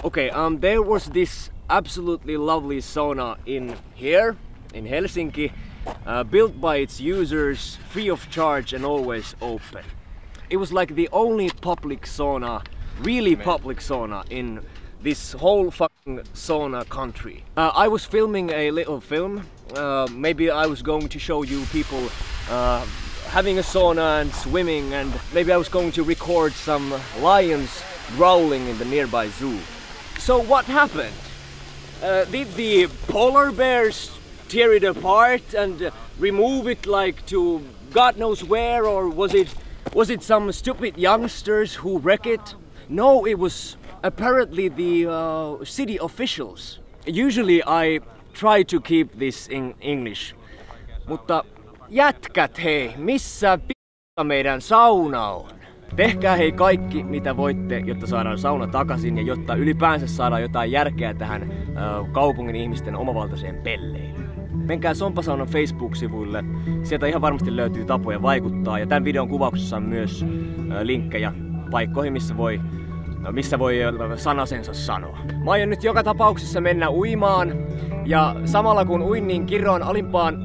Okay, there was this absolutely lovely sauna in here, in Helsinki, built by its users, free of charge and always open. It was like the only public sauna, really public sauna in this whole fucking sauna country. I was filming a little film. Maybe I was going to show you people having a sauna and swimming, and maybe I was going to record some lions growling in the nearby zoo. So what happened? Did the polar bears tear it apart and remove it like to God knows where, or was it some stupid youngsters who wrecked it? No, it was apparently the city officials. Usually I try to keep this in English, mutta jätkät hei, missä p***a meidän sauna on? Tehkää hei kaikki mitä voitte, jotta saadaan sauna takaisin ja jotta ylipäänsä saadaan jotain järkeä tähän kaupungin ihmisten omavaltaiseen pelleilyyn. Menkää Sompasaunan Facebook-sivuille, sieltä ihan varmasti löytyy tapoja vaikuttaa, ja tämän videon kuvauksessa on myös linkkejä paikkoihin, missä voi sanasensa sanoa. Mä aion nyt joka tapauksessa mennä uimaan, ja samalla kun uin, niin kiroan alimpaan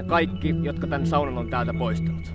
kaikki, jotka tän saunan on täältä poistanut.